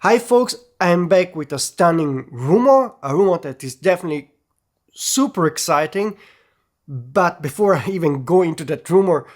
Hi folks, I'm back with a stunning a rumor that is definitely super exciting. But before I even go into that rumor,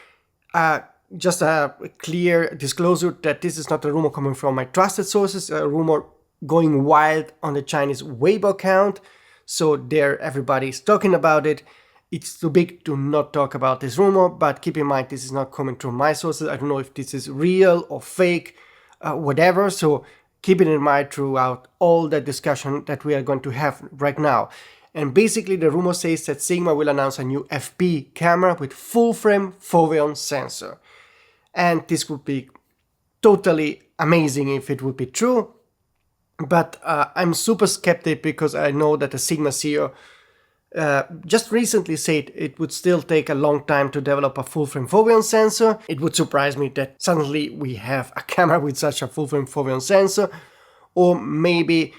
just a clear disclosure that this is not a rumor coming from my trusted sources, a rumor going wild on the Chinese Weibo account. So there everybody's talking about it. It's too big to not talk about this rumor, but keep in mind this is not coming from my sources. I don't know if this is real or fake, whatever. So keep it in mind throughout all the discussion that we are going to have right now. And basically the rumor says that Sigma will announce a new FP camera with full frame Foveon sensor. And this would be totally amazing if it would be true. But I'm super skeptic because I know that the Sigma CEO just recently said it would still take a long time to develop a full frame Foveon sensor. It would surprise me that suddenly we have a camera with such a full frame Foveon sensor. Or maybe,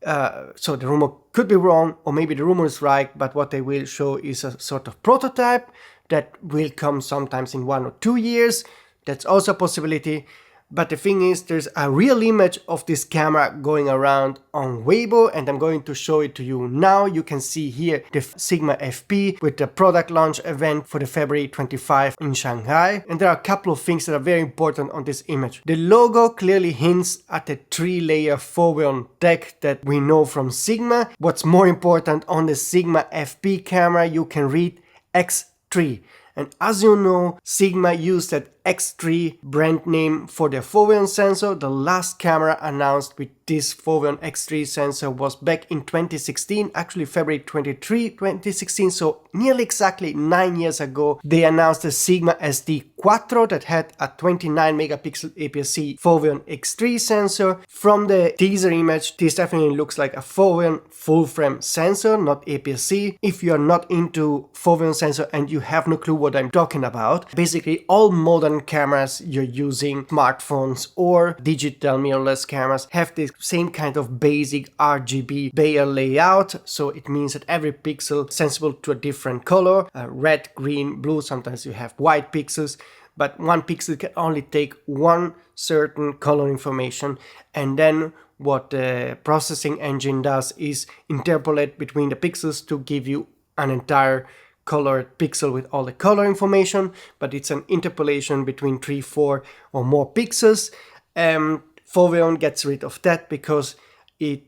so the rumor could be wrong, or maybe the rumor is right, but what they will show is a sort of prototype that will come sometimes in 1 or 2 years. That's also a possibility. But the thing is, there's a real image of this camera going around on Weibo, and I'm going to show it to you now. You can see here the Sigma FP with the product launch event for the February 25 in Shanghai. And there are a couple of things that are very important on this image. The logo clearly hints at the 3-layer Foveon deck that we know from Sigma. What's more important, on the Sigma FP camera, you can read X3. And as you know, Sigma used that X3 brand name for their Foveon sensor. The last camera announced with this Foveon X3 sensor was back in 2016, actually February 23, 2016, so nearly exactly 9 years ago. They announced the Sigma SD4 that had a 29 megapixel APS-C Foveon X3 sensor. From the teaser image, this definitely looks like a Foveon full frame sensor, not APS-C. If you are not into Foveon sensor and you have no clue what I'm talking about, basically all modern cameras you're using, smartphones or digital mirrorless cameras, have the same kind of basic RGB Bayer layout. So it means that every pixel sensible to a different color, red, green, blue, sometimes you have white pixels, but one pixel can only take one certain color information, and then what the processing engine does is interpolate between the pixels to give you an entire colored pixel with all the color information, but it's an interpolation between 3, 4 or more pixels. Foveon gets rid of that because it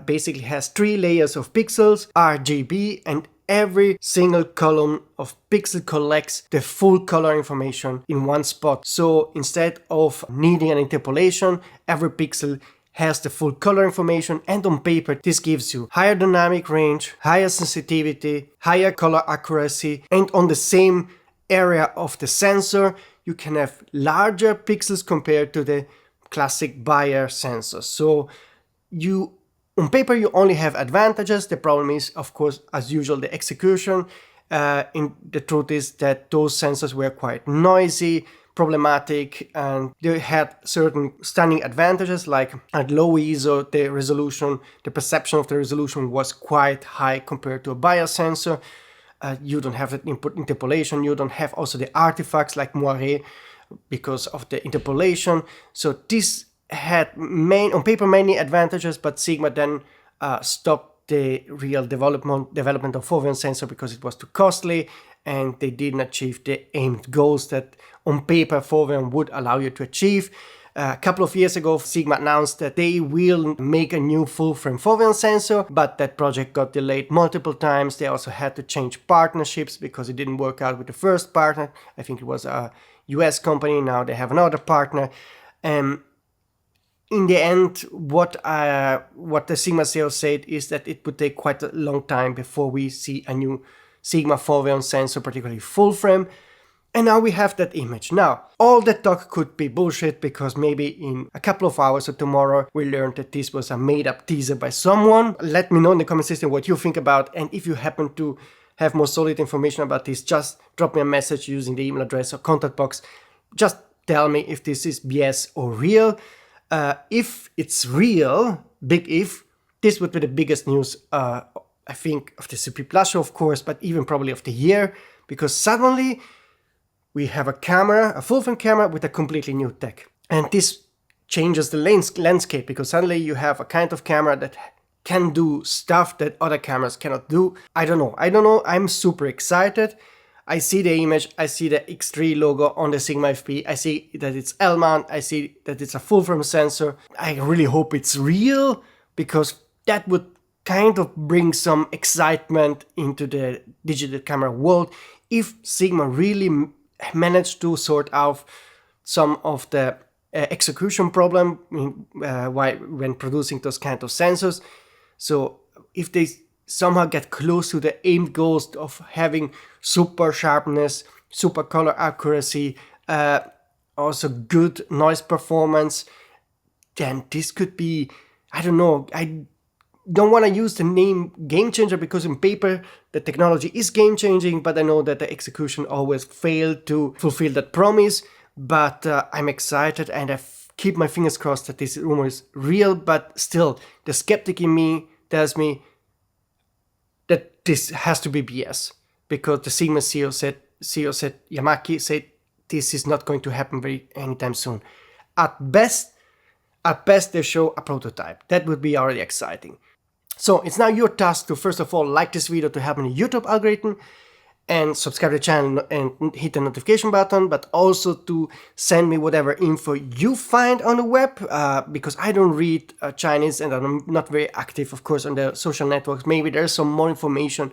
basically has 3 layers of pixels, RGB, and every single column of pixel collects the full color information in one spot. So instead of needing an interpolation, every pixel has the full color information, and on paper this gives you higher dynamic range, higher sensitivity, higher color accuracy, and on the same area of the sensor you can have larger pixels compared to the classic Bayer sensor. So on paper you only have advantages. The problem is, of course, as usual, the execution. The truth is that those sensors were quite noisy, problematic, and they had certain stunning advantages, like at low ISO the perception of the resolution was quite high compared to a Bayer sensor. You don't have that interpolation, you don't have also the artifacts like moire because of the interpolation. So this had on paper many advantages, but Sigma then stopped the real development of Foveon sensor because it was too costly, and they didn't achieve the aimed goals that on paper Foveon would allow you to achieve. A couple of years ago, Sigma announced that they will make a new full-frame Foveon sensor, but that project got delayed multiple times. They also had to change partnerships because it didn't work out with the first partner. I think it was a US company, now they have another partner. In the end, what the Sigma CEO said is that it would take quite a long time before we see a new Sigma Foveon sensor, particularly full frame. And now we have that image. Now, all that talk could be bullshit because maybe in a couple of hours or tomorrow we learned that this was a made-up teaser by someone. Let me know in the comment section what you think about, and if you happen to have more solid information about this, just drop me a message using the email address or contact box. Just tell me if this is BS or real. If it's real, big if, this would be the biggest news, I think, of the CP Plus show, of course, but even probably of the year, because suddenly we have a full frame camera with a completely new tech. And this changes the landscape, because suddenly you have a kind of camera that can do stuff that other cameras cannot do. I don't know. I'm super excited. I see the image, I see the X3 logo on the Sigma FP, I see that it's L-mount, I see that it's a full frame sensor. I really hope it's real, because that would kind of bring some excitement into the digital camera world if Sigma really managed to sort out some of the execution problem when producing those kind of sensors. So if they somehow get close to the aimed goals of having super sharpness, super color accuracy, also good noise performance, then this could be, I don't know, I don't want to use the name game changer, because in paper the technology is game changing, but I know that the execution always failed to fulfill that promise. But I'm excited, and I keep my fingers crossed that this rumor is real. But still, the skeptic in me tells me that this has to be BS, because the Sigma CEO said Yamaki said this is not going to happen anytime soon. At best they show a prototype. That would be already exciting. So it's now your task to first of all like this video to help in the YouTube algorithm, and subscribe to the channel and hit the notification button, but also to send me whatever info you find on the web, because I don't read Chinese and I'm not very active, of course, on the social networks. Maybe there's some more information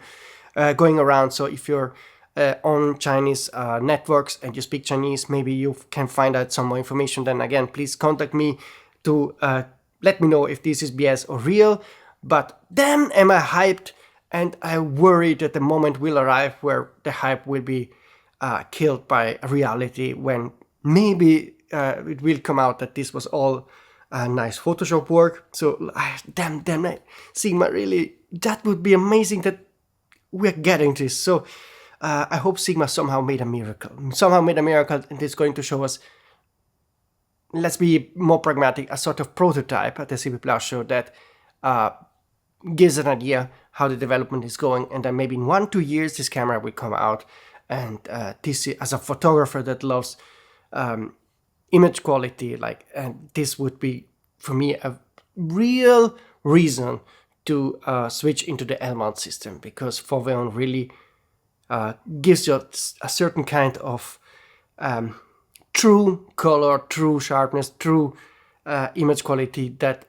going around, so if you're on Chinese networks and you speak Chinese, maybe you can find out some more information. Then again, please contact me to let me know if this is BS or real. But then am I hyped? And I worry that the moment will arrive where the hype will be killed by reality, when maybe it will come out that this was all nice Photoshop work. So damn, Sigma, really, that would be amazing that we're getting this. So I hope Sigma somehow made a miracle. And it's going to show us, let's be more pragmatic, a sort of prototype at the CP Plus show that gives an idea how the development is going, and then maybe in 1-2 years this camera will come out, and this, as a photographer that loves image quality, and this would be for me a real reason to switch into the L-mount system, because Foveon really gives you a certain kind of true color, true sharpness, true image quality that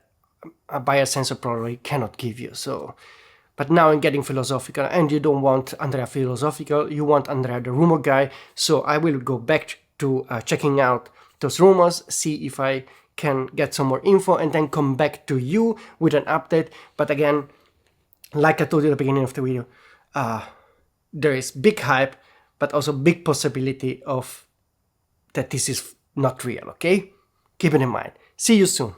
a biosensor probably cannot give you. So, but now I'm getting philosophical, and you don't want Andrea philosophical, you want Andrea the rumor guy. So I will go back to checking out those rumors, see if I can get some more info, and then come back to you with an update. But again, like I told you at the beginning of the video, there is big hype, but also big possibility of that this is not real, okay? Keep it in mind. See you soon.